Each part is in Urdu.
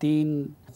3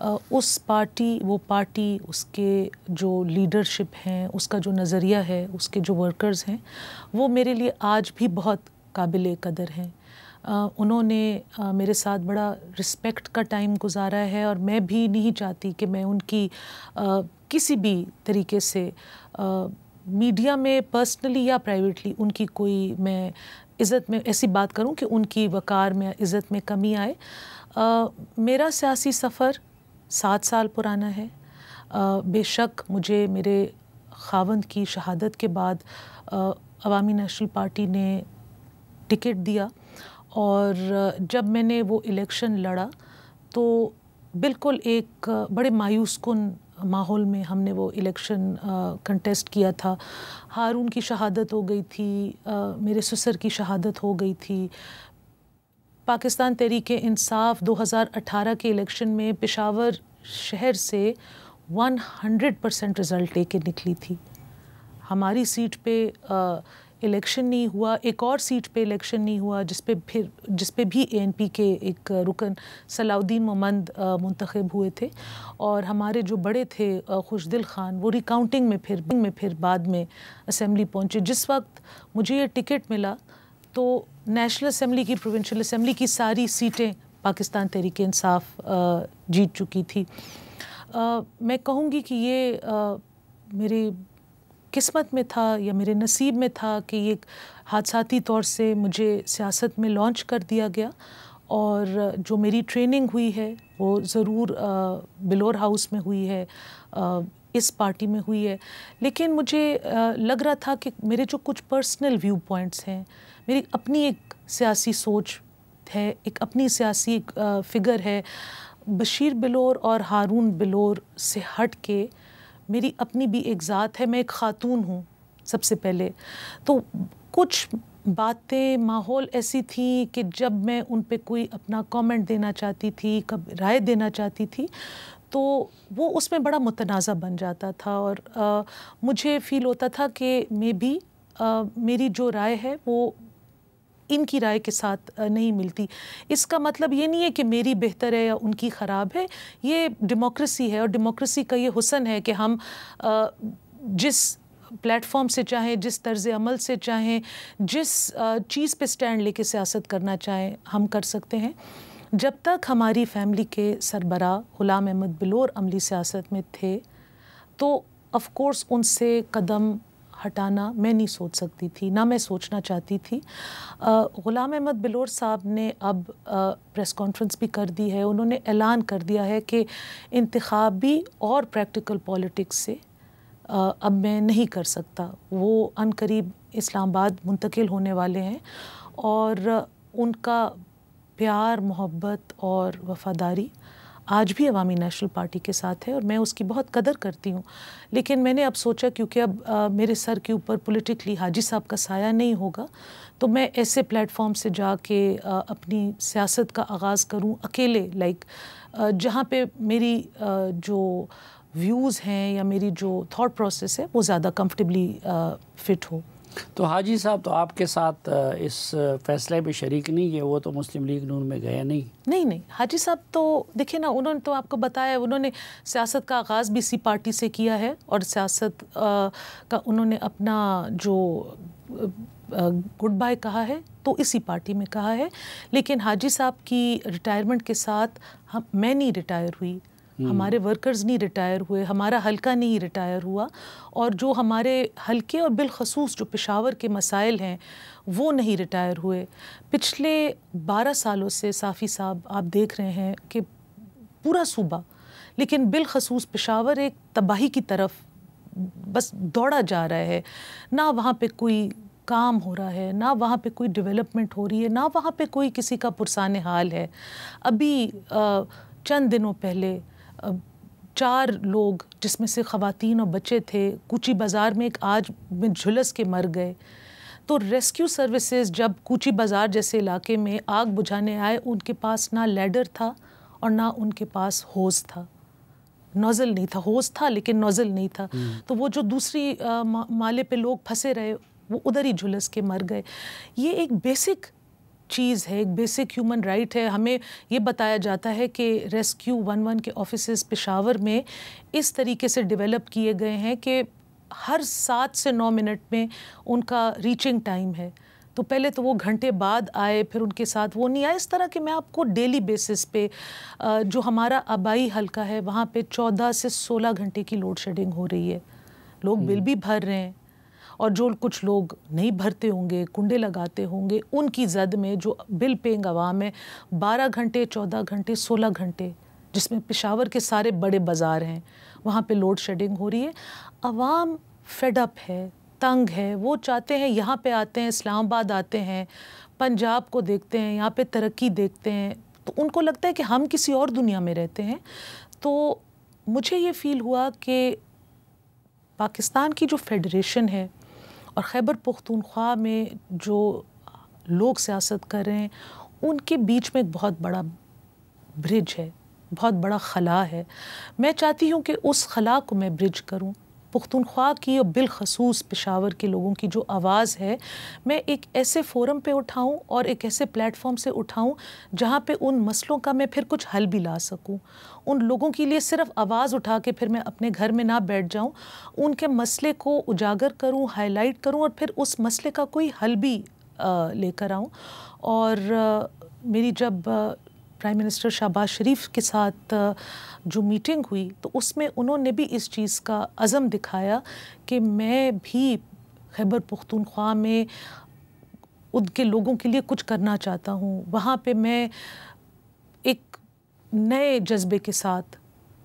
اس پارٹی، وہ پارٹی، اس کے جو لیڈرشپ ہیں، اس کا جو نظریہ ہے، اس کے جو ورکرز ہیں، وہ میرے لیے آج بھی بہت قابل قدر ہیں. انہوں نے میرے ساتھ بڑا رسپیکٹ کا ٹائم گزارا ہے، اور میں بھی نہیں چاہتی کہ میں ان کی کسی بھی طریقے سے میڈیا میں پرسنلی یا پرائیویٹلی ان کی کوئی میں عزت میں ایسی بات کروں کہ ان کی وقار میں، عزت میں کمی آئے. میرا سیاسی سفر 7 سال پرانا ہے. بے شک مجھے میرے خاوند کی شہادت کے بعد عوامی نیشنل پارٹی نے ٹکٹ دیا، اور جب میں نے وہ الیکشن لڑا تو بالکل ایک بڑے مایوس کن ماحول میں ہم نے وہ الیکشن کنٹیسٹ کیا تھا. ہارون کی شہادت ہو گئی تھی، میرے سسر کی شہادت ہو گئی تھی. پاکستان تحریک انصاف 2018 کے الیکشن میں پشاور شہر سے 100% رزلٹ لے کے نکلی تھی. ہماری سیٹ پہ الیکشن نہیں ہوا، ایک اور سیٹ پہ الیکشن نہیں ہوا جس پہ بھی ANP کے ایک رکن صلاح الدین مومند منتخب ہوئے تھے، اور ہمارے جو بڑے تھے خوشدل خان، وہ ریکاؤنٹنگ میں پھر بعد میں اسمبلی پہنچے. جس وقت مجھے یہ ٹکٹ ملا تو نیشنل اسمبلی کی، پروونشل اسمبلی کی ساری سیٹیں پاکستان تحریک انصاف جیت چکی تھی. میں کہوں گی کہ یہ میری قسمت میں تھا یا میرے نصیب میں تھا کہ یہ حادثاتی طور سے مجھے سیاست میں لانچ کر دیا گیا، اور جو میری ٹریننگ ہوئی ہے وہ ضرور بلور ہاؤس میں ہوئی ہے، اس پارٹی میں ہوئی ہے. لیکن مجھے لگ رہا تھا کہ میرے جو کچھ پرسنل ویو پوائنٹس ہیں، میری اپنی ایک سیاسی سوچ ہے، ایک اپنی سیاسی فگر ہے، بشیر بلور اور ہارون بلور سے ہٹ کے میری اپنی بھی ایک ذات ہے. میں ایک خاتون ہوں سب سے پہلے. تو کچھ باتیں، ماحول ایسی تھیں کہ جب میں ان پہ کوئی اپنا کامنٹ دینا چاہتی تھی، کب رائے دینا چاہتی تھی، تو وہ اس میں بڑا متنازع بن جاتا تھا، اور مجھے فیل ہوتا تھا کہ میری جو رائے ہے وہ ان کی رائے کے ساتھ نہیں ملتی. اس کا مطلب یہ نہیں ہے کہ میری بہتر ہے یا ان کی خراب ہے. یہ ڈیموکریسی ہے، اور ڈیموکریسی کا یہ حسن ہے کہ ہم جس پلیٹ فارم سے چاہیں، جس طرز عمل سے چاہیں، جس چیز پہ سٹینڈ لے کے سیاست کرنا چاہیں، ہم کر سکتے ہیں. جب تک ہماری فیملی کے سربراہ غلام احمد بلور عملی سیاست میں تھے تو آف کورس ان سے قدم ہٹانا میں نہیں سوچ سکتی تھی، نہ میں سوچنا چاہتی تھی. غلام احمد بلور صاحب نے اب پریس کانفرنس بھی کر دی ہے. انہوں نے اعلان کر دیا ہے کہ انتخابی اور پریکٹیکل پالیٹکس سے اب میں نہیں کر سکتا. وہ عنقریب اسلام آباد منتقل ہونے والے ہیں، اور ان کا پیار، محبت اور وفاداری آج بھی عوامی نیشنل پارٹی کے ساتھ ہے، اور میں اس کی بہت قدر کرتی ہوں. لیکن میں نے اب سوچا کیونکہ اب میرے سر کے اوپر پولیٹیکلی حاجی صاحب کا سایہ نہیں ہوگا، تو میں ایسے پلیٹ فارم سے جا کے اپنی سیاست کا آغاز کروں اکیلے، جہاں پہ میری جو ویوز ہیں یا میری جو تھاٹ پروسیس ہے وہ زیادہ کمفرٹیبلی فٹ ہو. تو حاجی صاحب تو آپ کے ساتھ اس فیصلے میں شریک نہیں ہے، وہ تو مسلم لیگ نون میں گئے نہیں. حاجی صاحب تو دیکھیں نا، انہوں نے تو آپ کو بتایا، انہوں نے سیاست کا آغاز بھی اسی پارٹی سے کیا ہے، اور سیاست کا انہوں نے اپنا جو گڈ بائی کہا ہے تو اسی پارٹی میں کہا ہے. لیکن حاجی صاحب کی ریٹائرمنٹ کے ساتھ میں نہیں ریٹائر ہوئی، ہمارے ورکرز نہیں ریٹائر ہوئے، ہمارا حلقہ نہیں ریٹائر ہوا، اور جو ہمارے حلقے اور بالخصوص جو پشاور کے مسائل ہیں وہ نہیں ریٹائر ہوئے. پچھلے 12 سالوں سے صافی صاحب آپ دیکھ رہے ہیں کہ پورا صوبہ، لیکن بالخصوص پشاور ایک تباہی کی طرف بس دوڑا جا رہا ہے. نہ وہاں پہ کوئی کام ہو رہا ہے، نہ وہاں پہ کوئی ڈیولپمنٹ ہو رہی ہے، نہ وہاں پہ کوئی کسی کا پرسان حال ہے. ابھی چند دنوں پہلے 4 لوگ جس میں سے خواتین اور بچے تھے کوچی بازار میں ایک آج میں جھلس کے مر گئے. تو ریسکیو سروسز جب کوچی بازار جیسے علاقے میں آگ بجھانے آئے، ان کے پاس نہ لیڈر تھا اور نہ ان کے پاس ہوز تھا، نوزل نہیں تھا. ہوز تھا لیکن نوزل نہیں تھا. تو وہ جو دوسری مالے پہ لوگ پھنسے رہے وہ ادھر ہی جھلس کے مر گئے. یہ ایک بیسک چیز ہے، ایک بیسک ہیومن رائٹ ہے. ہمیں یہ بتایا جاتا ہے کہ ریسکیو 11 کے آفیسز پشاور میں اس طریقے سے ڈیولپ کیے گئے ہیں کہ ہر 7 سے 9 منٹ میں ان کا ریچنگ ٹائم ہے. تو پہلے تو وہ گھنٹے بعد آئے، پھر ان کے ساتھ وہ نہیں آئے. اس طرح کہ میں آپ کو ڈیلی بیسس پہ جو ہمارا آبائی حلقہ ہے وہاں پہ 14 سے 16 گھنٹے کی لوڈ شیڈنگ ہو رہی ہے. لوگ بل بھی بھر رہے ہیں، اور جو کچھ لوگ نہیں بھرتے ہوں گے، کنڈے لگاتے ہوں گے، ان کی زد میں جو بل پیئنگ عوام ہے 12 گھنٹے 14 گھنٹے 16 گھنٹے، جس میں پشاور کے سارے بڑے بازار ہیں وہاں پہ لوڈ شیڈنگ ہو رہی ہے. عوام فیڈ اپ ہے، تنگ ہے. وہ چاہتے ہیں یہاں پہ آتے ہیں، اسلام آباد آتے ہیں، پنجاب کو دیکھتے ہیں، یہاں پہ ترقی دیکھتے ہیں، تو ان کو لگتا ہے کہ ہم کسی اور دنیا میں رہتے ہیں. تو مجھے یہ فیل ہوا کہ پاکستان کی جو فیڈریشن ہے اور خیبر پختونخوا میں جو لوگ سیاست کر رہے ہیں ان کے بیچ میں ایک بہت بڑا برج ہے، بہت بڑا خلا ہے. میں چاہتی ہوں کہ اس خلا کو میں برج کروں. پختونخوا کی اور بالخصوص پشاور کے لوگوں کی جو آواز ہے میں ایک ایسے فورم پہ اٹھاؤں اور ایک ایسے پلیٹ فارم سے اٹھاؤں جہاں پہ ان مسئلوں کا میں پھر کچھ حل بھی لا سکوں. ان لوگوں کے لیے صرف آواز اٹھا کے پھر میں اپنے گھر میں نہ بیٹھ جاؤں، ان کے مسئلے کو اجاگر کروں، ہائی لائٹ کروں، اور پھر اس مسئلے کا کوئی حل بھی لے کر آؤں. اور میری جب پرائم منسٹر شہباز شریف کے ساتھ جو میٹنگ ہوئی تو اس میں انہوں نے بھی اس چیز کا عزم دکھایا کہ میں بھی خیبر پختونخوا میں ان کے لوگوں کے لیے کچھ کرنا چاہتا ہوں. وہاں پہ میں ایک نئے جذبے کے ساتھ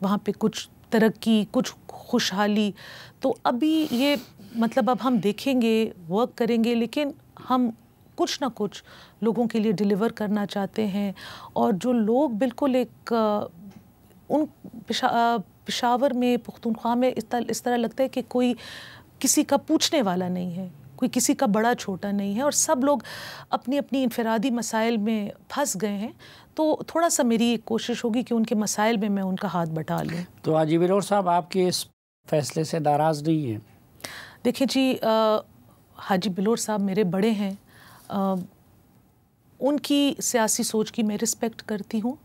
وہاں پہ کچھ ترقی، کچھ خوشحالی. تو ابھی یہ مطلب اب ہم دیکھیں گے، ورک کریں گے، لیکن ہم کچھ نہ کچھ لوگوں کے لیے ڈیلیور کرنا چاہتے ہیں. اور جو لوگ بالکل ایک ان پشاور میں، پختونخوا میں اس طرح لگتا ہے کہ کوئی کسی کا پوچھنے والا نہیں ہے، کوئی کسی کا بڑا چھوٹا نہیں ہے، اور سب لوگ اپنی اپنی انفرادی مسائل میں پھنس گئے ہیں. تو تھوڑا سا میری ایک کوشش ہوگی کہ ان کے مسائل میں ان کا ہاتھ بٹا لوں. تو حاجی بلور صاحب آپ کے اس فیصلے سے ناراض نہیں ہیں؟ دیکھیں جی، حاجی بلور صاحب میرے بڑے ہیں، ان کی سیاسی سوچ کی میں رسپیکٹ کرتی ہوں،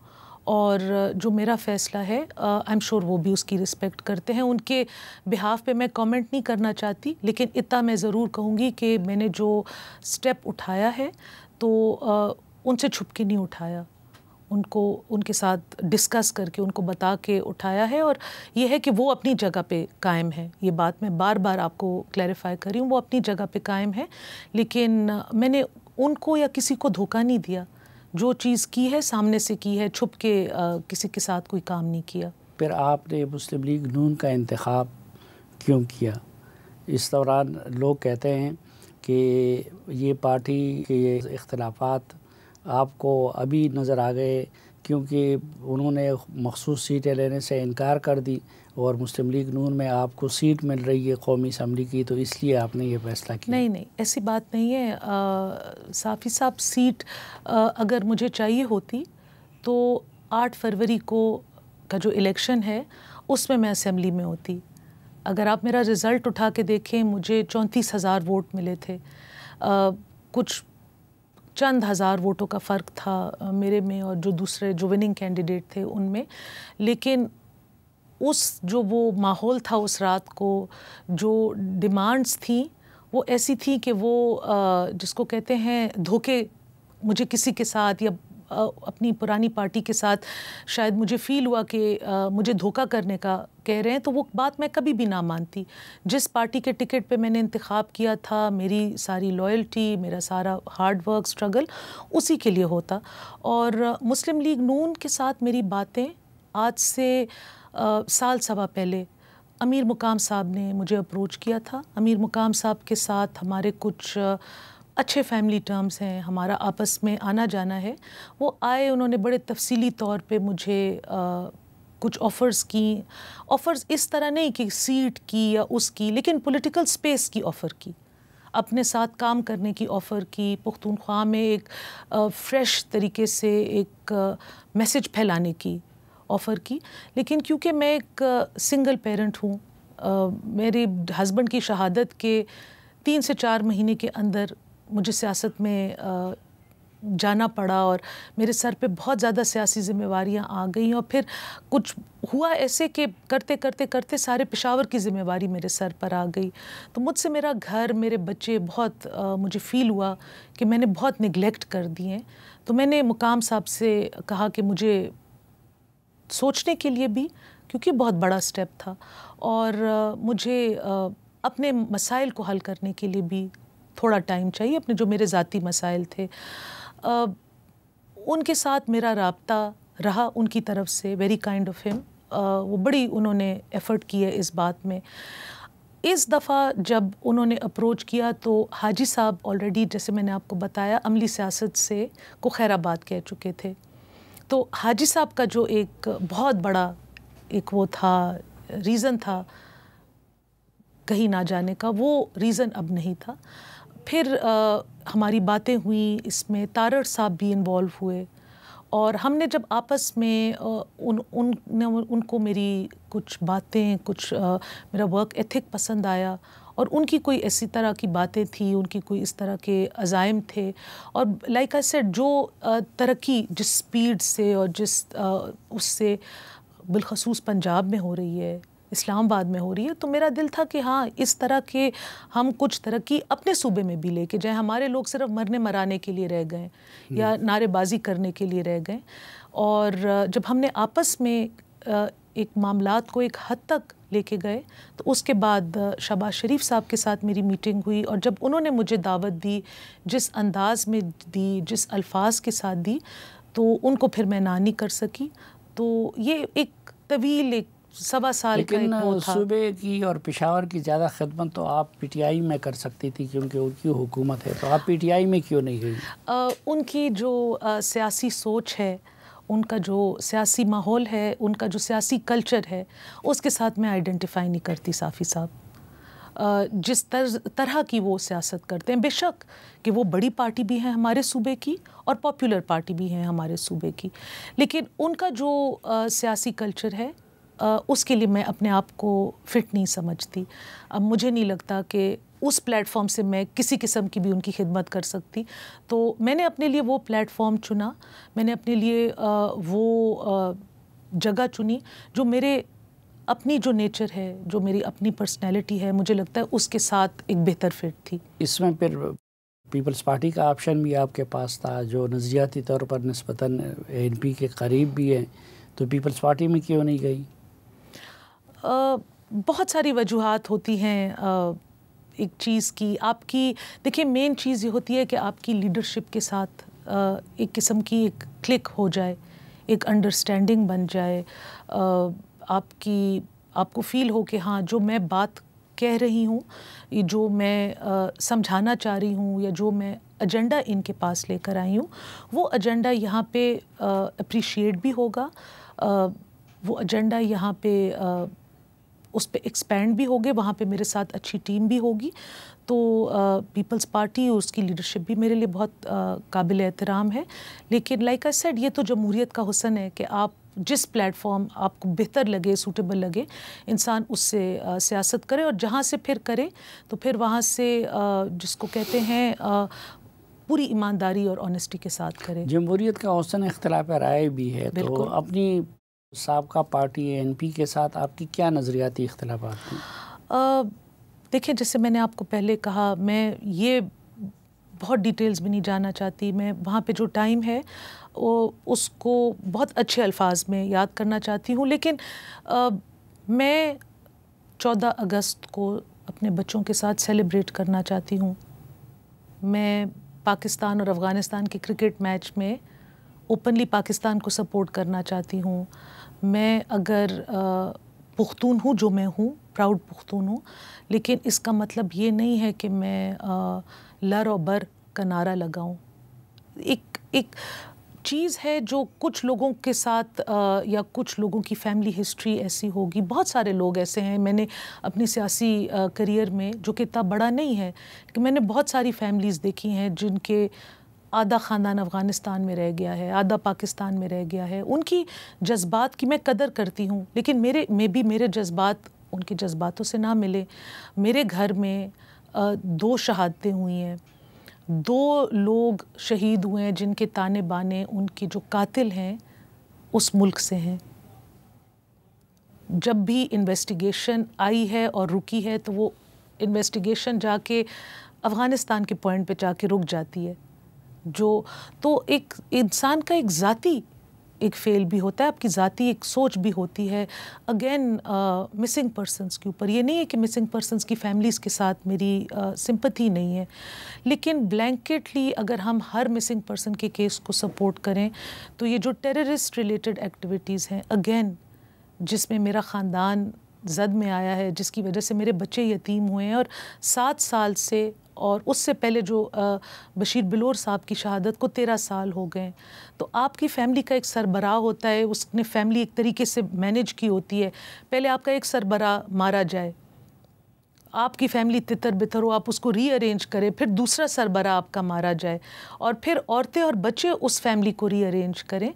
اور جو میرا فیصلہ ہے آئی ایم شور وہ بھی اس کی رسپیکٹ کرتے ہیں. ان کے بہاف پہ میں کامنٹ نہیں کرنا چاہتی، لیکن اتنا میں ضرور کہوں گی کہ میں نے جو سٹیپ اٹھایا ہے تو ان سے چھپ کے نہیں اٹھایا، ان کے ساتھ ڈسکس کر کے ان کو بتا کے اٹھایا ہے. اور یہ ہے کہ وہ اپنی جگہ پہ قائم ہے. یہ بات میں بار بار آپ کو کلیریفائی کر رہی ہوں، وہ اپنی جگہ پہ قائم ہے، لیکن میں نے ان کو یا کسی کو دھوکہ نہیں دیا. جو چیز کی ہے سامنے سے کی ہے، چھپ کے کسی کے ساتھ کوئی کام نہیں کیا. پھر آپ نے مسلم لیگ نون کا انتخاب کیوں کیا؟ اس دوران لوگ کہتے ہیں کہ یہ پارٹی کے اختلافات آپ کو ابھی نظر آ گئے کیونکہ انہوں نے مخصوص سیٹیں لینے سے انکار کر دی، اور مسلم لیگ نون میں آپ کو سیٹ مل رہی ہے قومی اسمبلی کی، تو اس لیے آپ نے یہ فیصلہ کیا. نہیں، ایسی بات نہیں ہے. صافی صاحب، سیٹ اگر مجھے چاہیے ہوتی تو 8 فروری کا جو الیکشن ہے اس میں اسمبلی میں ہوتی. اگر آپ میرا رزلٹ اٹھا کے دیکھیں، مجھے 34,000 ووٹ ملے تھے. کچھ چند ہزار ووٹوں کا فرق تھا میرے میں اور جو دوسرے جو وننگ کینڈیڈیٹ تھے ان میں. لیکن جو وہ ماحول تھا اس رات کو، جو ڈیمانڈز تھیں وہ ایسی تھیں کہ وہ جس کو کہتے ہیں دھوکے، مجھے کسی کے ساتھ یا اپنی پرانی پارٹی کے ساتھ شاید مجھے فیل ہوا کہ مجھے دھوکہ کرنے کا کہہ رہے ہیں، تو وہ بات میں کبھی بھی نہ مانتی. جس پارٹی کے ٹکٹ پہ میں نے انتخاب کیا تھا، میری ساری لائلٹی، میرا سارا ہارڈ ورک، اسٹرگل اسی کے لیے ہوتا. اور مسلم لیگ نون کے ساتھ میری باتیں آج سے سال سوا پہلے امیر مقام صاحب نے مجھے اپروچ کیا تھا. امیر مقام صاحب کے ساتھ ہمارے کچھ اچھے فیملی ٹرمز ہیں، ہمارا آپس میں آنا جانا ہے. وہ آئے، انہوں نے بڑے تفصیلی طور پہ مجھے کچھ آفرز کی. آفرز اس طرح نہیں کہ سیٹ کی یا اس کی، لیکن پولیٹیکل سپیس کی آفر کی، اپنے ساتھ کام کرنے کی آفر کی، پختونخوا میں ایک فریش طریقے سے ایک میسج پھیلانے کی آفر کی. لیکن کیونکہ میں ایک سنگل پیرنٹ ہوں، میرے ہسبینڈ کی شہادت کے 3 سے 4 مہینے کے اندر مجھے سیاست میں جانا پڑا اور میرے سر پہ بہت زیادہ سیاسی ذمہ داریاں آ گئیں، اور پھر کچھ ہوا ایسے کہ کرتے کرتے کرتے سارے پشاور کی ذمہ داری میرے سر پر آ گئی. تو مجھ سے میرا گھر، میرے بچے بہت مجھے فیل ہوا کہ میں نے بہت نگلیکٹ کر دیے. تو میں نے مقام صاحب سے کہا کہ مجھے سوچنے کے لیے بھی، کیونکہ بہت بڑا سٹیپ تھا، اور مجھے اپنے مسائل کو حل کرنے کے لیے بھی تھوڑا ٹائم چاہیے، اپنے جو میرے ذاتی مسائل تھے. ان کے ساتھ میرا رابطہ رہا ان کی طرف سے، ویری کائنڈ آف ہم. وہ بڑی انہوں نے ایفرٹ کی ہے اس بات میں. اس دفعہ جب انہوں نے اپروچ کیا تو حاجی صاحب آلریڈی، جیسے میں نے آپ کو بتایا، عملی سیاست سے کو خیر آباد کہہ چکے تھے. تو حاجی صاحب کا جو ایک بہت بڑا ایک وہ تھا، ریزن تھا کہیں نہ جانے کا، وہ ریزن اب نہیں تھا. پھر ہماری باتیں ہوئیں، اس میں تارڑ صاحب بھی انوالو ہوئے، اور ہم نے جب آپس میں ان کو میری کچھ باتیں، کچھ میرا ورک ایتھک پسند آیا، اور ان کی کوئی ایسی طرح کی باتیں تھیں، ان کی کوئی اس طرح کے عزائم تھے. اور لائک آئی سیڈ، جو ترقی جس سپیڈ سے اور جس اس سے بالخصوص پنجاب میں ہو رہی ہے، اسلام آباد میں ہو رہی ہے، تو میرا دل تھا کہ ہاں اس طرح کے ہم کچھ ترقی اپنے صوبے میں بھی لے کے جائیں. ہمارے لوگ صرف مرنے مرانے کے لیے رہ گئے یا نعرے بازی کرنے کے لیے رہ گئے. اور جب ہم نے آپس میں ایک معاملات کو ایک حد تک لے کے گئے، تو اس کے بعد شہباز شریف صاحب کے ساتھ میری میٹنگ ہوئی، اور جب انہوں نے مجھے دعوت دی، جس انداز میں دی، جس الفاظ کے ساتھ دی، تو ان کو پھر میں نہ نہیں کر سکی. تو یہ ایک طویل، ایک 1.25 سال کا ایک وہ تھا. صوبے کی اور پشاور کی زیادہ خدمت تو آپ پی ٹی آئی میں کر سکتی تھی، کیونکہ ان کی حکومت ہے. تو آپ پی ٹی آئی میں کیوں نہیں گئی؟ ان کی جو سیاسی سوچ ہے، ان کا جو سیاسی ماحول ہے، ان کا جو سیاسی کلچر ہے، اس کے ساتھ میں آئیڈینٹیفائی نہیں کرتی صافی صاحب. جس طرح کی وہ سیاست کرتے ہیں، بے شک کہ وہ بڑی پارٹی بھی ہیں ہمارے صوبے کی اور پاپولر پارٹی بھی ہیں ہمارے صوبے کی، لیکن ان کا جو سیاسی کلچر ہے، اس کے لیے میں اپنے آپ کو فٹ نہیں سمجھتی. اب مجھے نہیں لگتا کہ اس پلیٹ فارم سے میں کسی قسم کی بھی ان کی خدمت کر سکتی. تو میں نے اپنے لیے وہ پلیٹ فارم چنا، میں نے اپنے لیے وہ جگہ چنی جو میرے اپنی جو نیچر ہے، جو میری اپنی پرسنالٹی ہے، مجھے لگتا ہے اس کے ساتھ ایک بہتر فٹ تھی. اس میں پھر پیپلز پارٹی کا آپشن بھی آپ کے پاس تھا، جو نظریاتی طور پر نسبتاً این پی کے قریب بھی ہے، تو پیپلز پارٹی میں کیوں نہیں گئی؟ بہت ساری وجوہات ہوتی ہیں ایک چیز کی. آپ کی دیکھیں، مین چیز یہ ہوتی ہے کہ آپ کی لیڈرشپ کے ساتھ ایک قسم کی ایک کلک ہو جائے، ایک انڈرسٹینڈنگ بن جائے. آپ کو فیل ہو کہ ہاں جو میں بات کہہ رہی ہوں، جو میں سمجھانا چاہ رہی ہوں، یا جو میں ایجنڈا ان کے پاس لے کر آئی ہوں، وہ ایجنڈا یہاں پہ اپریشیٹ بھی ہوگا، وہ ایجنڈا یہاں پہ اس پہ ایکسپینڈ بھی ہوگے، وہاں پہ میرے ساتھ اچھی ٹیم بھی ہوگی. تو پیپلز پارٹی اور اس کی لیڈرشپ بھی میرے لیے بہت قابل احترام ہے. لیکن لائک آئی سیڈ، یہ تو جمہوریت کا حسن ہے کہ آپ جس پلیٹ فارم آپ کو بہتر لگے، سوٹیبل لگے، انسان اس سے سیاست کرے، اور جہاں سے پھر کرے تو پھر وہاں سے جس کو کہتے ہیں پوری ایمانداری اور آنیسٹی کے ساتھ کرے. جمہوریت کا حسن اختلاف رائے بھی ہے. تو اپنی سابقہ پارٹی این پی کے ساتھ آپ کی کیا نظریاتی اختلافات ہیں؟ دیکھیں، جیسے میں نے آپ کو پہلے کہا، میں یہ بہت ڈیٹیلز میں نہیں جانا چاہتی. میں وہاں پہ جو ٹائم ہے اس کو بہت اچھے الفاظ میں یاد کرنا چاہتی ہوں. لیکن میں 14 اگست کو اپنے بچوں کے ساتھ سیلیبریٹ کرنا چاہتی ہوں. میں پاکستان اور افغانستان کے کرکٹ میچ میں اوپنلی پاکستان کو سپورٹ کرنا چاہتی ہوں. میں اگر پختون ہوں، جو میں ہوں، پراؤڈ پختون ہوں، لیکن اس کا مطلب یہ نہیں ہے کہ میں لر و بر کا نعرہ لگاؤں. ایک چیز ہے جو کچھ لوگوں کے ساتھ یا کچھ لوگوں کی فیملی ہسٹری ایسی ہوگی. بہت سارے لوگ ایسے ہیں، میں نے اپنی سیاسی کریئر میں، جو کہ اتنا بڑا نہیں ہے، کہ میں نے بہت ساری فیملیز دیکھی ہیں جن کے آدھا خاندان افغانستان میں رہ گیا ہے، آدھا پاکستان میں رہ گیا ہے. ان کی جذبات کی میں قدر کرتی ہوں، لیکن میرے جذبات ان کے جذباتوں سے نہ ملے. میرے گھر میں 2 شہادتیں ہوئی ہیں، 2 لوگ شہید ہوئے ہیں جن کے تانے بانے ان کے جو قاتل ہیں اس ملک سے ہیں. جب بھی انویسٹیگیشن آئی ہے اور رکی ہے تو وہ انویسٹیگیشن جا کے افغانستان کے پوائنٹ پہ جا کے رک جاتی ہے. تو ایک انسان کا ایک ذاتی ایک فیل بھی ہوتا ہے، آپ کی ذاتی ایک سوچ بھی ہوتی ہے. اگین مسنگ پرسنس کے اوپر یہ نہیں ہے کہ مسنگ پرسنس کی فیملیز کے ساتھ میری سمپتھی نہیں ہے، لیکن بلینکٹلی اگر ہم ہر مسنگ پرسن کے کیس کو سپورٹ کریں تو یہ جو ٹیررسٹ ریلیٹڈ ایکٹیویٹیز ہیں اگین جس میں میرا خاندان زد میں آیا ہے، جس کی وجہ سے میرے بچے یتیم ہوئے ہیں، اور 7 سال سے اور اس سے پہلے جو بشیر بلور صاحب کی شہادت کو 13 سال ہو گئے. تو آپ کی فیملی کا ایک سربراہ ہوتا ہے، اس نے فیملی ایک طریقے سے مینیج کی ہوتی ہے. پہلے آپ کا ایک سربراہ مارا جائے، آپ کی فیملی تتر بتر ہو، آپ اس کو ری ارینج کریں، پھر دوسرا سربراہ آپ کا مارا جائے، اور پھر عورتیں اور بچے اس فیملی کو ری ارینج کریں.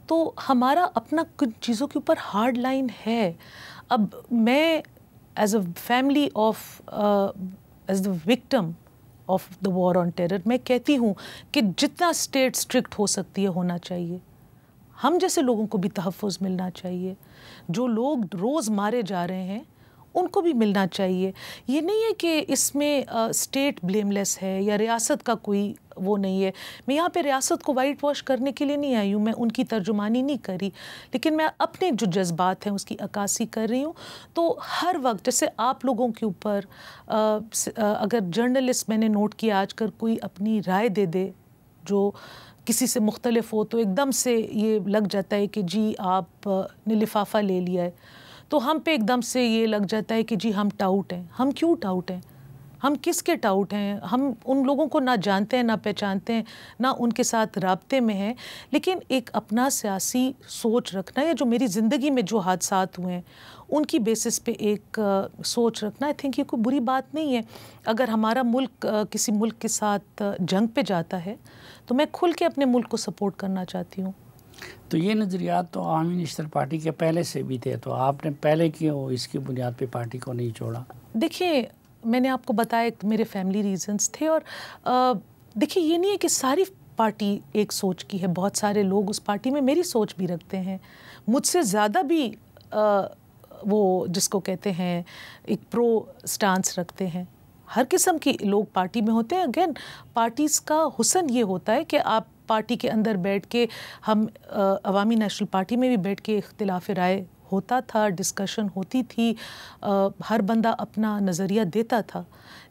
تو ہمارا اپنا کچھ چیزوں کے اوپر ہارڈ لائن ہے. اب میں as a family as the victim of the war on terror میں کہتی ہوں کہ جتنا اسٹیٹ اسٹرکٹ ہو سکتی ہے ہونا چاہیے. ہم جیسے لوگوں کو بھی تحفظ ملنا چاہیے. جو لوگ روز مارے جا رہے ہیں ان کو بھی ملنا چاہیے. یہ نہیں ہے کہ اس میں اسٹیٹ بلیم لیس ہے یا ریاست کا کوئی وہ نہیں ہے. میں یہاں پہ ریاست کو وائٹ واش کرنے کے لیے نہیں آئی ہوں، میں ان کی ترجمانی نہیں کری، لیکن میں اپنے جو جذبات ہیں اس کی عکاسی کر رہی ہوں. تو ہر وقت جیسے آپ لوگوں کے اوپر اگر جرنلسٹ میں نے نوٹ کیا آج کل کوئی اپنی رائے دے دے جو کسی سے مختلف ہو تو ایک دم سے یہ لگ جاتا ہے کہ جی آپ نے لفافہ لے لیا ہے. تو ہم پہ ایک دم سے یہ لگ جاتا ہے کہ جی ہم ٹاؤٹ ہیں. ہم کیوں ٹاؤٹ ہیں؟ ہم کس کے ٹاؤٹ ہیں؟ ہم ان لوگوں کو نہ جانتے ہیں، نہ پہچانتے ہیں، نہ ان کے ساتھ رابطے میں ہیں. لیکن ایک اپنا سیاسی سوچ رکھنا یا جو میری زندگی میں جو حادثات ہوئے ہیں ان کی بیسس پہ ایک سوچ رکھنا، آئی تھنک یہ کوئی بری بات نہیں ہے. اگر ہمارا ملک کسی ملک کے ساتھ جنگ پہ جاتا ہے تو میں کھل کے اپنے ملک کو سپورٹ کرنا چاہتی ہوں. تو یہ نظریات تو عوامی نیشنل پارٹی کے پہلے سے بھی تھے، تو آپ نے پہلے کیوں اس کی بنیاد پہ پارٹی کو نہیں چھوڑا؟ دیکھیے میں نے آپ کو بتایا کہ میرے فیملی ریزنز تھے، اور دیکھیے یہ نہیں ہے کہ ساری پارٹی ایک سوچ کی ہے. بہت سارے لوگ اس پارٹی میں میری سوچ بھی رکھتے ہیں، مجھ سے زیادہ بھی وہ جس کو کہتے ہیں ایک پرو سٹانس رکھتے ہیں. ہر قسم کے لوگ پارٹی میں ہوتے ہیں. اگین پارٹیز کا حسن یہ ہوتا ہے کہ آپ پارٹی کے اندر بیٹھ کے، ہم عوامی نیشنل پارٹی میں بھی بیٹھ کے اختلاف رائے ہوتا تھا، ڈسکشن ہوتی تھی، ہر بندہ اپنا نظریہ دیتا تھا.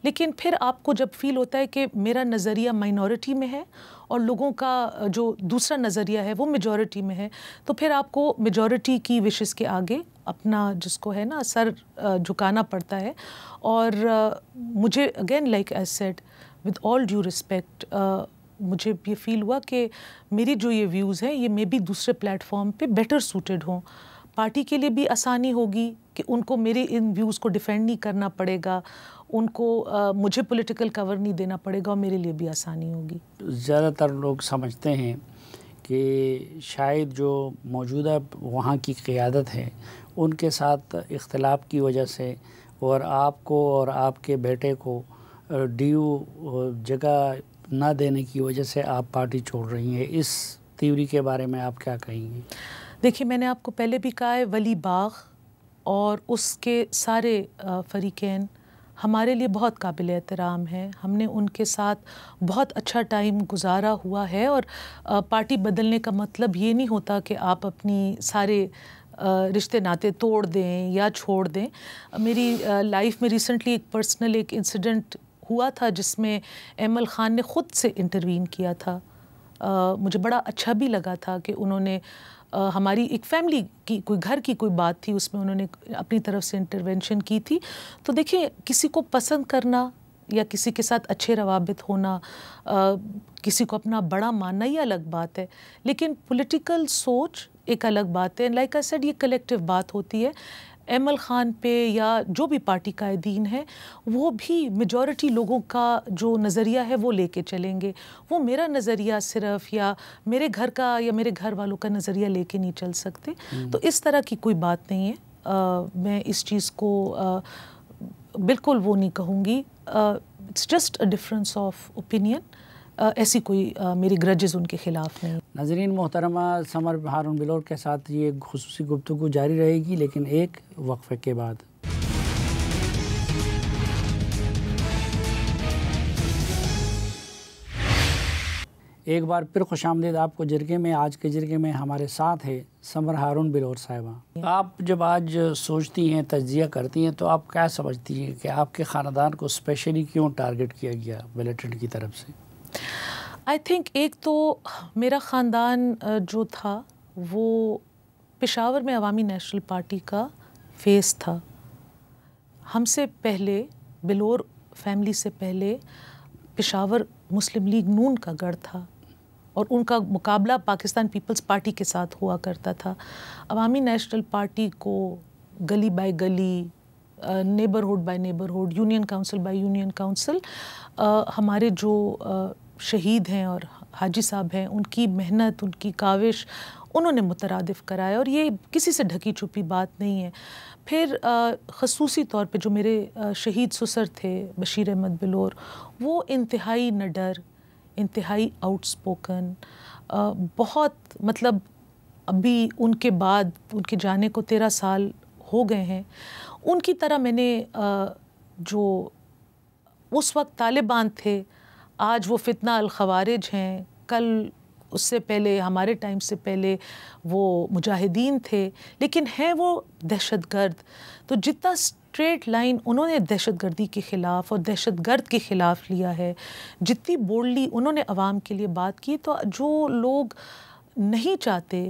لیکن پھر آپ کو جب فیل ہوتا ہے کہ میرا نظریہ مائنورٹی میں ہے اور لوگوں کا جو دوسرا نظریہ ہے وہ میجورٹی میں ہے، تو پھر آپ کو میجورٹی کی وشز کے آگے اپنا جس کو ہے نا سر جھکانا پڑتا ہے. اور مجھے again like I said with all due respect مجھے یہ فیل ہوا کہ میری جو یہ ویوز ہیں یہ مے بی دوسرے پلیٹ فارم پہ بیٹر سوٹیڈ ہوں. پارٹی کے لیے بھی آسانی ہوگی کہ ان کو میرے ان ویوز کو ڈیفینڈ نہیں کرنا پڑے گا، ان کو مجھے پولیٹیکل کور نہیں دینا پڑے گا، اور میرے لیے بھی آسانی ہوگی. زیادہ تر لوگ سمجھتے ہیں کہ شاید جو موجودہ وہاں کی قیادت ہے ان کے ساتھ اختلاف کی وجہ سے اور آپ کو اور آپ کے بیٹے کو ڈیو جگہ نہ دینے کی وجہ سے آپ پارٹی چھوڑ رہی ہیں. اس تھیوری کے بارے میں آپ کیا کہیں گے؟ دیکھیے میں نے آپ کو پہلے بھی کہا ہے، ولی باغ اور اس کے سارے فریقین ہمارے لیے بہت قابل احترام ہیں. ہم نے ان کے ساتھ بہت اچھا ٹائم گزارا ہوا ہے، اور پارٹی بدلنے کا مطلب یہ نہیں ہوتا کہ آپ اپنی سارے رشتے ناطے توڑ دیں یا چھوڑ دیں. میری لائف میں ریسنٹلی ایک پرسنل ایک انسیڈنٹ ہوا تھا جس میں ایمل خان نے خود سے انٹروین کیا تھا. مجھے بڑا اچھا بھی لگا تھا کہ انہوں نے ہماری ایک فیملی کی کوئی گھر کی کوئی بات تھی، اس میں انہوں نے اپنی طرف سے انٹرونشن کی تھی. تو دیکھیں کسی کو پسند کرنا یا کسی کے ساتھ اچھے روابط ہونا، کسی کو اپنا بڑا ماننا یہ الگ بات ہے، لیکن پولیٹیکل سوچ ایک الگ بات ہے. لائک آئی سیڈ یہ کلیکٹیو بات ہوتی ہے. ایمل خان پہ یا جو بھی پارٹی قائدین ہیں وہ بھی میجورٹی لوگوں کا جو نظریہ ہے وہ لے کے چلیں گے. وہ میرا نظریہ صرف یا میرے گھر کا یا میرے گھر والوں کا نظریہ لے کے نہیں چل سکتے. تو اس طرح کی کوئی بات نہیں ہے. میں اس چیز کو بالکل وہ نہیں کہوں گی. It's just a difference of opinion. ایسی کوئی میری گرجز ان کے خلاف نہیں۔ ناظرین محترمہ، سمر ہارون بلور کے ساتھ یہ خصوصی گفتگو جاری رہے گی، لیکن ایک وقفے کے بعد۔ ایک بار پھر خوش آمدید آپ کو جرگے میں۔ آج کے جرگے میں ہمارے ساتھ ہے سمر ہارون بلور صاحبہ۔ آپ جب آج سوچتی ہیں، تجزیہ کرتی ہیں، تو آپ کیا سمجھتی ہیں کہ آپ کے خاندان کو اسپیشلی کیوں ٹارگٹ کیا گیا ملیٹنٹ کی طرف سے؟ آئی تھنک ایک تو میرا خاندان جو تھا وہ پشاور میں عوامی نیشنل پارٹی کا فیس تھا۔ ہم سے پہلے، بلور فیملی سے پہلے، پشاور مسلم لیگ نون کا گڑھ تھا اور ان کا مقابلہ پاکستان پیپلز پارٹی کے ساتھ ہوا کرتا تھا۔ عوامی نیشنل پارٹی کو گلی بائی گلی، neighbourhood by neighbourhood, union council by union council, ہمارے جو شہید ہیں اور حاجی صاحب ہیں، ان کی محنت، ان کی کاوش انہوں نے مترادف کرایا، اور یہ کسی سے ڈھکی چھپی بات نہیں ہے۔ پھر خصوصی طور پہ جو میرے شہید سسر تھے بشیر احمد بلور، وہ انتہائی نڈر، انتہائی آؤٹ اسپوکن، بہت مطلب ابھی ان کے بعد، ان کے جانے کو 13 سال ہو گئے ہیں، ان کی طرح میں نے جو اس وقت طالبان تھے، آج وہ فتنہ الخوارج ہیں، کل اس سے پہلے ہمارے ٹائم سے پہلے وہ مجاہدین تھے، لیکن ہیں وہ دہشت گرد۔ تو جتنا اسٹریٹ لائن انہوں نے دہشت گردی کے خلاف اور دہشت گرد کے خلاف لیا ہے، جتنی بولڈلی انہوں نے عوام کے لیے بات کی، تو جو لوگ نہیں چاہتے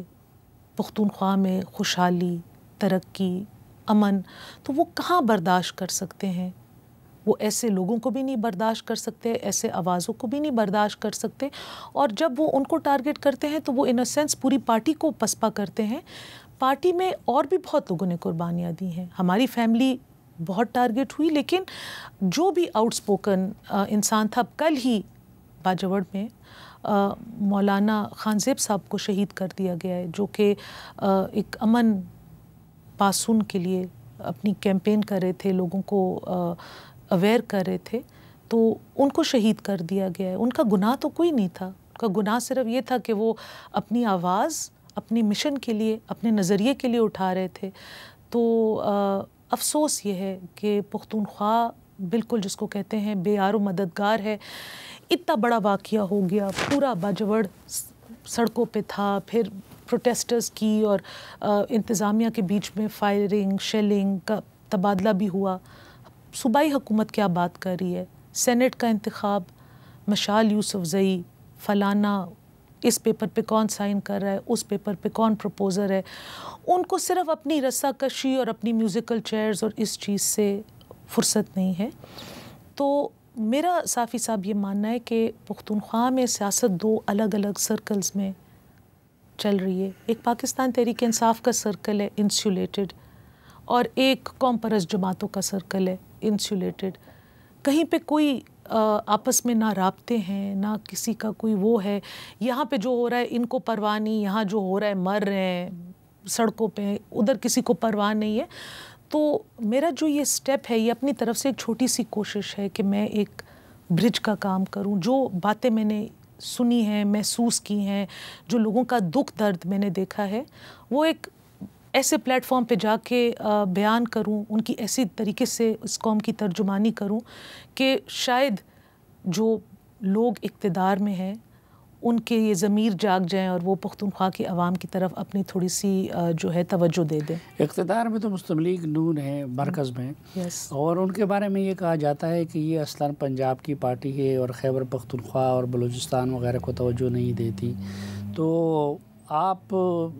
پختونخوا میں خوشحالی، ترقی، امن، تو وہ کہاں برداشت کر سکتے ہیں؟ وہ ایسے لوگوں کو بھی نہیں برداشت کر سکتے، ایسے آوازوں کو بھی نہیں برداشت کر سکتے، اور جب وہ ان کو ٹارگٹ کرتے ہیں تو وہ ان اے سینس پوری پارٹی کو پسپا کرتے ہیں۔ پارٹی میں اور بھی بہت لوگوں نے قربانیاں دی ہیں، ہماری فیملی بہت ٹارگٹ ہوئی، لیکن جو بھی آؤٹ اسپوکن انسان تھا، کل ہی باجوڑ میں مولانا خان زیب صاحب کو شہید کر دیا گیا ہے، جو کہ ایک امن پاسون کے لیے اپنی کیمپین کر رہے تھے، لوگوں کو اویئر کر رہے تھے، تو ان کو شہید کر دیا گیا ہے۔ ان کا گناہ تو کوئی نہیں تھا، ان کا گناہ صرف یہ تھا کہ وہ اپنی آواز اپنی مشن کے لیے، اپنے نظریے کے لیے اٹھا رہے تھے۔ تو افسوس یہ ہے کہ پختونخوا بالکل جس کو کہتے ہیں بے یار و مددگار ہے۔ اتنا بڑا واقعہ ہو گیا، پورا باجوڑ سڑکوں پہ تھا، پھر پروٹیسٹرز کی اور انتظامیہ کے بیچ میں فائرنگ، شیلنگ کا تبادلہ بھی ہوا۔ صوبائی حکومت کیا بات کر رہی ہے؟ سینٹ کا انتخاب، مشال یوسف زئی، فلانا، اس پیپر پہ کون سائن کر رہا ہے، اس پیپر پہ کون پروپوزر ہے۔ ان کو صرف اپنی رسا کشی اور اپنی میوزیکل چیئرز اور اس چیز سے فرصت نہیں ہے۔ تو میرا صافی صاحب یہ ماننا ہے کہ پختونخوا میں سیاست دو الگ الگ سرکلز میں چل رہی ہے۔ ایک پاکستان تحریک انصاف کا سرکل ہے، انسولیٹڈ، اور ایک قوم پرست جماعتوں کا سرکل ہے، انسولیٹڈ۔ کہیں پہ کوئی آپس میں نہ رابطے ہیں، نہ کسی کا کوئی وہ ہے، یہاں پہ جو ہو رہا ہے ان کو پرواہ نہیں، یہاں جو ہو رہا ہے مر رہے ہیں سڑکوں پہ، ادھر کسی کو پرواہ نہیں ہے۔ تو میرا جو یہ سٹیپ ہے، یہ اپنی طرف سے ایک چھوٹی سی کوشش ہے کہ میں ایک برج کا کام کروں۔ جو باتیں میں نے سنی ہیں، محسوس کی ہیں، جو لوگوں کا دکھ درد میں نے دیکھا ہے، وہ ایک ایسے پلیٹ فارم پہ جا کے بیان کروں، ان کی ایسی طریقے سے اس قوم کی ترجمانی کروں کہ شاید جو لوگ اقتدار میں ہیں ان کے یہ ضمیر جاگ جائیں اور وہ پختونخوا کی عوام کی طرف اپنی تھوڑی سی جو ہے توجہ دے دیں۔ اقتدار میں تو مسلم لیگ نون ہے مرکز میں، اور ان کے بارے میں یہ کہا جاتا ہے کہ یہ اصلاً پنجاب کی پارٹی ہے اور خیبر پختونخوا اور بلوچستان وغیرہ کو توجہ نہیں دیتی۔ تو آپ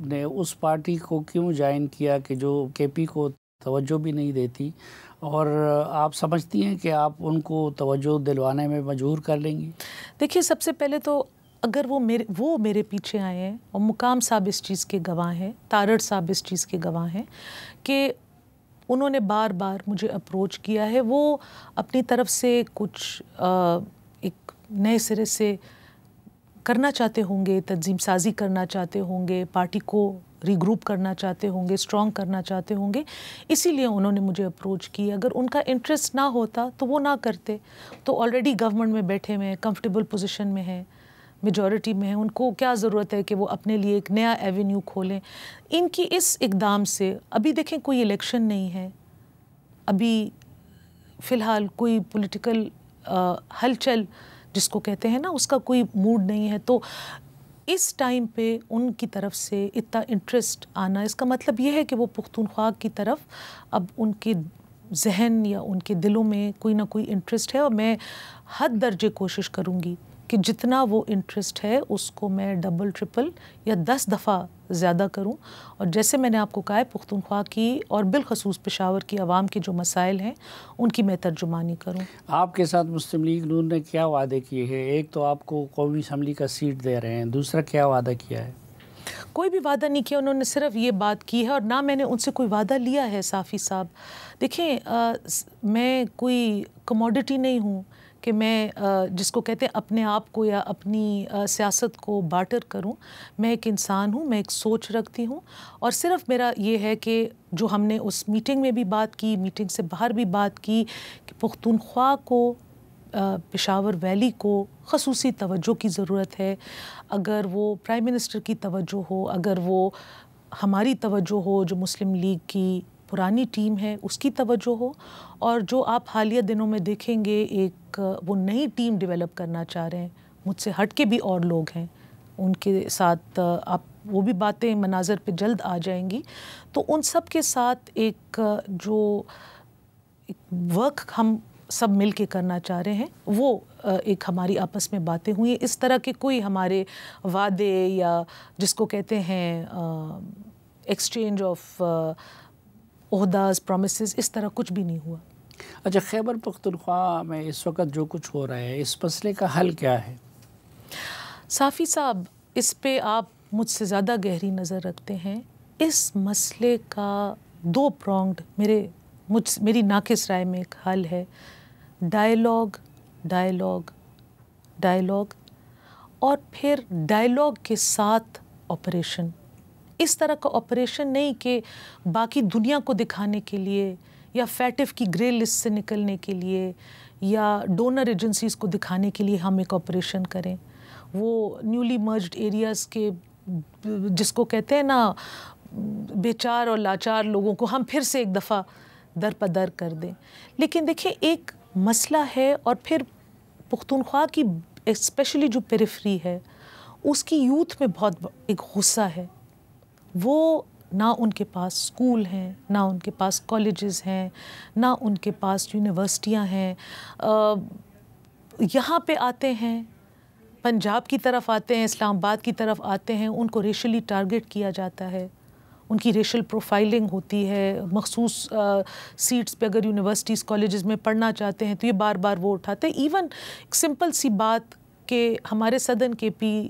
نے اس پارٹی کو کیوں جوائن کیا کہ جو کے پی کو توجہ بھی نہیں دیتی، اور آپ سمجھتی ہیں کہ آپ ان کو توجہ دلوانے میں مجبور کر لیں گی؟ دیکھیے، سب سے پہلے تو اگر وہ میرے پیچھے آئے ہیں، اور مقام صاحب اس چیز کے گواہ ہیں، تارڑ صاحب اس چیز کے گواہ ہیں کہ انہوں نے بار بار مجھے اپروچ کیا ہے، وہ اپنی طرف سے کچھ ایک نئے سرے سے کرنا چاہتے ہوں گے، تنظیم سازی کرنا چاہتے ہوں گے، پارٹی کو ری گروپ کرنا چاہتے ہوں گے، اسٹرانگ کرنا چاہتے ہوں گے، اسی لیے انہوں نے مجھے اپروچ کی. اگر ان کا انٹرسٹ نہ ہوتا تو وہ نہ کرتے. تو آلریڈی گورنمنٹ میں بیٹھے ہوئے ہیں، کمفرٹیبل پوزیشن میں ہیں، میجورٹی میں ہیں، ان کو کیا ضرورت ہے کہ وہ اپنے لیے ایک نیا ایونیو کھولیں. ان کی اس اقدام سے ابھی دیکھیں کوئی الیکشن نہیں ہے، ابھی فی الحال کوئی پولیٹیکل ہلچل جس کو کہتے ہیں نا اس کا کوئی موڈ نہیں ہے. تو اس ٹائم پہ ان کی طرف سے اتنا انٹرسٹ آنا، اس کا مطلب یہ ہے کہ وہ پختونخوا کی طرف اب ان کے ذہن یا ان کے دلوں میں کوئی نہ کوئی انٹرسٹ ہے. اور میں حد درجے کوشش کروں گی کہ جتنا وہ انٹرسٹ ہے اس کو میں ڈبل ٹرپل یا 10 دفعہ زیادہ کروں. اور جیسے میں نے آپ کو کہا ہے پختونخوا کی اور بالخصوص پشاور کی عوام کے جو مسائل ہیں ان کی میں ترجمانی کروں. آپ کے ساتھ مسلم لیگ نون نے کیا وعدے کیے ہیں؟ ایک تو آپ کو قومی اسمبلی کا سیٹ دے رہے ہیں، دوسرا کیا وعدہ کیا ہے؟ کوئی بھی وعدہ نہیں کیا، انہوں نے صرف یہ بات کی ہے اور نہ میں نے ان سے کوئی وعدہ لیا ہے. صافی صاحب دیکھیں، میں کوئی کموڈٹی نہیں ہوں کہ میں جس کو کہتے ہیں اپنے آپ کو یا اپنی سیاست کو بارٹر کروں. میں ایک انسان ہوں، میں ایک سوچ رکھتی ہوں، اور صرف میرا یہ ہے کہ جو ہم نے اس میٹنگ میں بھی بات کی، میٹنگ سے باہر بھی بات کی، کہ پختونخوا کو، پشاور ویلی کو خصوصی توجہ کی ضرورت ہے. اگر وہ پرائم منسٹر کی توجہ ہو، اگر وہ ہماری توجہ ہو، جو مسلم لیگ کی پرانی ٹیم ہے اس کی توجہ ہو، اور جو آپ حالیہ دنوں میں دیکھیں گے ایک وہ نئی ٹیم ڈیولپ کرنا چاہ رہے ہیں، مجھ سے ہٹ کے بھی اور لوگ ہیں ان کے ساتھ، آپ وہ بھی باتیں مناظر پہ جلد آ جائیں گی. تو ان سب کے ساتھ ایک جو ورک ہم سب مل کے کرنا چاہ رہے ہیں، وہ ایک ہماری آپس میں باتیں ہوئی ہیں. اس طرح کے کوئی ہمارے وعدے یا جس کو کہتے ہیں ایکسچینج آف عہداز، پرومسز، اس طرح کچھ بھی نہیں ہوا. اچھا، خیبر پختونخوا میں اس وقت جو کچھ ہو رہا ہے، اس مسئلے کا حل کیا ہے؟ صافی صاحب اس پہ آپ مجھ سے زیادہ گہری نظر رکھتے ہیں. اس مسئلے کا 2 پرونگڈ میری ناقص رائے میں ایک حل ہے. ڈائیلاگ، ڈائیلاگ، ڈائیلاگ، اور پھر ڈائیلاگ کے ساتھ آپریشن. اس طرح کا آپریشن نہیں کہ باقی دنیا کو دکھانے کے لیے یا فیٹف کی گرے لسٹ سے نکلنے کے لیے یا ڈونر ایجنسیز کو دکھانے کے لیے ہم ایک آپریشن کریں. وہ نیولی مرجڈ ایریاز کے جس کو کہتے ہیں نا بیچار اور لاچار لوگوں کو ہم پھر سے ایک دفعہ در پدر کر دیں. لیکن دیکھیں ایک مسئلہ ہے، اور پھر پختونخوا کی اسپیشلی جو پیریفری ہے اس کی یوتھ میں بہت ایک غصہ ہے. وہ نہ ان کے پاس اسکول ہیں، نہ ان کے پاس کالجز ہیں، نہ ان کے پاس یونیورسٹیاں ہیں. یہاں پہ آتے ہیں، پنجاب کی طرف آتے ہیں، اسلام آباد کی طرف آتے ہیں، ان کو ریشلی ٹارگٹ کیا جاتا ہے، ان کی ریشل پروفائلنگ ہوتی ہے. مخصوص سیٹس پہ اگر یونیورسٹیز کالجز میں پڑھنا چاہتے ہیں تو یہ بار بار وہ اٹھاتے ہیں. ایون ایک سمپل سی بات کہ ہمارے صدن کے پی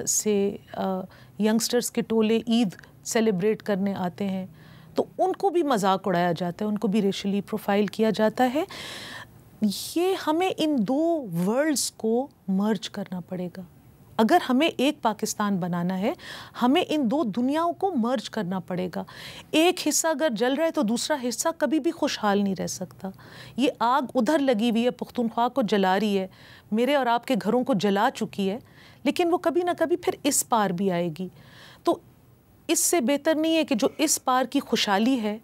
سے ینگسٹرز کے ٹولے عید سیلیبریٹ کرنے آتے ہیں تو ان کو بھی مذاق اڑایا جاتا ہے، ان کو بھی ریشلی پروفائل کیا جاتا ہے. یہ ہمیں ان 2 ورلڈز کو مرج کرنا پڑے گا. اگر ہمیں ایک پاکستان بنانا ہے، ہمیں ان 2 دنیاؤں کو مرج کرنا پڑے گا. ایک حصہ اگر جل رہا ہے تو دوسرا حصہ کبھی بھی خوشحال نہیں رہ سکتا. یہ آگ ادھر لگی ہوئی ہے، پختونخوا کو جلا رہی ہے، میرے اور آپ کے گھروں کو جلا چکی ہے، لیکن وہ کبھی نہ کبھی پھر اس پار بھی آئے گی. تو اس سے بہتر نہیں ہے کہ جو اس پار کی خوشحالی ہے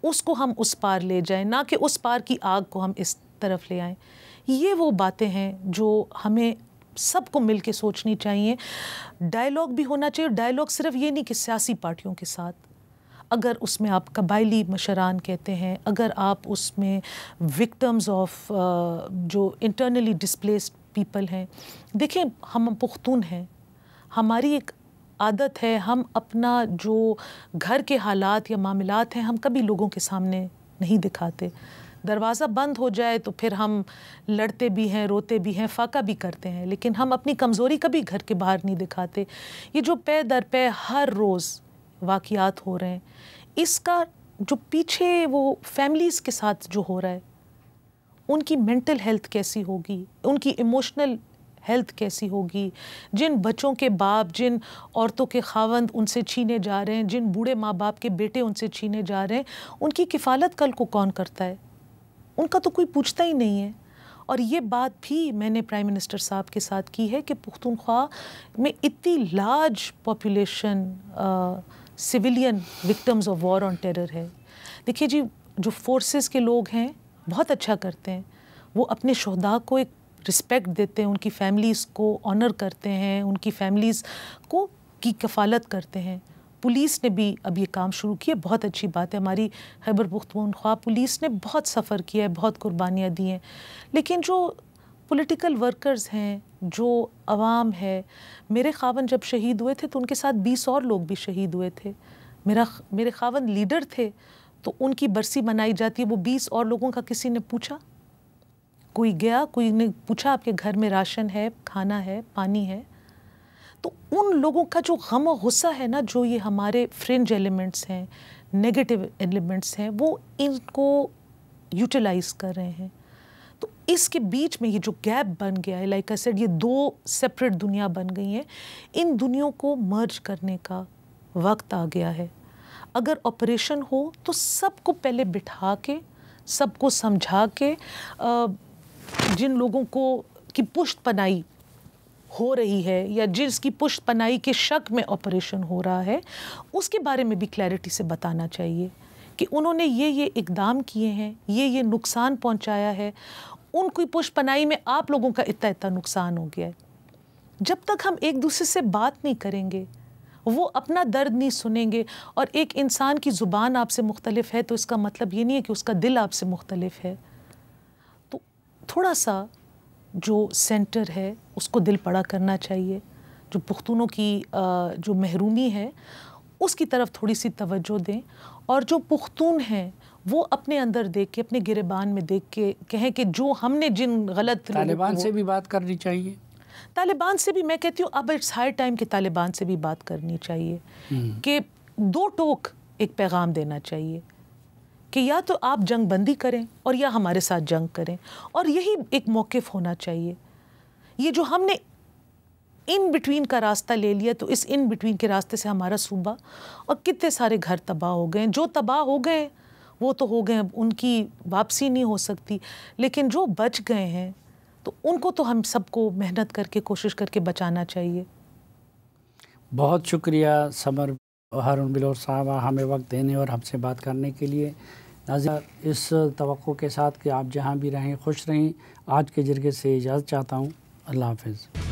اس کو ہم اس پار لے جائیں، نہ کہ اس پار کی آگ کو ہم اس طرف لے آئیں. یہ وہ باتیں ہیں جو ہمیں سب کو مل کے سوچنی چاہیے. ڈائیلاگ بھی ہونا چاہیے. ڈائیلاگ صرف یہ نہیں کہ سیاسی پارٹیوں کے ساتھ، اگر اس میں آپ قبائلی مشران کہتے ہیں، اگر آپ اس میں وکٹمز آف جو انٹرنلی ڈسپلیسڈ پیپل ہیں. دیکھیں ہم پختون ہیں، ہماری ایک عادت ہے، ہم اپنا جو گھر کے حالات یا معاملات ہیں ہم کبھی لوگوں کے سامنے نہیں دکھاتے. دروازہ بند ہو جائے تو پھر ہم لڑتے بھی ہیں، روتے بھی ہیں، فاقہ بھی کرتے ہیں، لیکن ہم اپنی کمزوری کبھی گھر کے باہر نہیں دکھاتے. یہ جو پے در پے ہر روز واقعات ہو رہے ہیں، اس کا جو پیچھے وہ فیملیز کے ساتھ جو ہو رہا ہے، ان کی مینٹل ہیلتھ کیسی ہوگی، ان کی ایموشنل ہیلتھ کیسی ہوگی، جن بچوں کے باپ، جن عورتوں کے خاوند ان سے چھینے جا رہے ہیں، جن بوڑھے ماں باپ کے بیٹے ان سے چھینے جا رہے ہیں، ان کی کفالت کل کو کون کرتا ہے؟ ان کا تو کوئی پوچھتا ہی نہیں ہے۔ اور یہ بات بھی میں نے پرائم منسٹر صاحب کے ساتھ کی ہے کہ پختونخوا میں اتنی large population civilian victims of war on terror ہے۔ دیکھیے جی، جو فورسز کے لوگ ہیں بہت اچھا کرتے ہیں، وہ اپنے شہداء کو ایک رسپیکٹ دیتے ہیں، ان کی فیملیز کو آنر کرتے ہیں، ان کی فیملیز کو کی کفالت کرتے ہیں۔ پولیس نے بھی اب یہ کام شروع کیا، بہت اچھی بات ہے۔ ہماری خیبر پختونخوا پولیس نے بہت سفر کیا ہے، بہت قربانیاں دی ہیں، لیکن جو پولیٹیکل ورکرز ہیں، جو عوام ہے، میرے خاوند جب شہید ہوئے تھے تو ان کے ساتھ 20 اور لوگ بھی شہید ہوئے تھے۔ میرے خاوند لیڈر تھے تو ان کی برسی منائی جاتی ہے، وہ 20 اور لوگوں کا کسی نے پوچھا؟ کوئی گیا، کوئی نے پوچھا آپ کے گھر میں راشن ہے، کھانا ہے، پانی ہے؟ تو ان لوگوں کا جو غم و غصہ ہے نا، جو یہ ہمارے فرنج ایلیمنٹس ہیں، نیگیٹو ایلیمنٹس ہیں، وہ ان کو یوٹیلائز کر رہے ہیں۔ تو اس کے بیچ میں یہ جو گیپ بن گیا ہے، لائک آئی سیڈ، یہ 2 سیپریٹ دنیا بن گئی ہیں، ان دنیاوں کو مرج کرنے کا وقت آ گیا ہے۔ اگر آپریشن ہو تو سب کو پہلے بٹھا کے، سب کو سمجھا کے، جن لوگوں کو کی پشت پناہی ہو رہی ہے یا جس کی پشت پناہی کے شک میں آپریشن ہو رہا ہے، اس کے بارے میں بھی کلیئرٹی سے بتانا چاہیے کہ انہوں نے یہ اقدام کیے ہیں، یہ نقصان پہنچایا ہے، ان کی پشت پناہی میں آپ لوگوں کا اتنا نقصان ہو گیا ہے۔ جب تک ہم ایک دوسرے سے بات نہیں کریں گے، وہ اپنا درد نہیں سنیں گے، اور ایک انسان کی زبان آپ سے مختلف ہے تو اس کا مطلب یہ نہیں ہے کہ اس کا دل آپ سے مختلف ہے۔ تو تھوڑا سا جو سینٹر ہے اس کو دل پڑا کرنا چاہیے، جو پختونوں کی جو محرومی ہے اس کی طرف تھوڑی سی توجہ دیں، اور جو پختون ہیں وہ اپنے اندر دیکھ کے، اپنے گریبان میں دیکھ کے کہیں کہ جو ہم نے جن غلط طالبان سے بھی بات کرنی چاہیے۔ طالبان سے بھی میں کہتی ہوں اب اٹس ہائی ٹائم کہ طالبان سے بھی بات کرنی چاہیے، کہ 2 ٹوک ایک پیغام دینا چاہیے کہ یا تو آپ جنگ بندی کریں اور یا ہمارے ساتھ جنگ کریں، اور یہی ایک موقف ہونا چاہیے۔ یہ جو ہم نے ان بٹوین کا راستہ لے لیا، تو اس ان بٹوین کے راستے سے ہمارا صوبہ اور کتنے سارے گھر تباہ ہو گئے ہیں۔ جو تباہ ہو گئے وہ تو ہو گئے، اب ان کی واپسی نہیں ہو سکتی، لیکن جو بچ گئے ہیں تو ان کو تو ہم سب کو محنت کر کے کوشش کر کے بچانا چاہیے۔ بہت شکریہ سمر ہارون بلور صاحبہ، ہمیں وقت دینے اور ہم سے بات کرنے کے لیے۔ ناظرین، اس توقع کے ساتھ کہ آپ جہاں بھی رہیں خوش رہیں، آج کے جرگے سے اجازت چاہتا ہوں۔ اللہ حافظ۔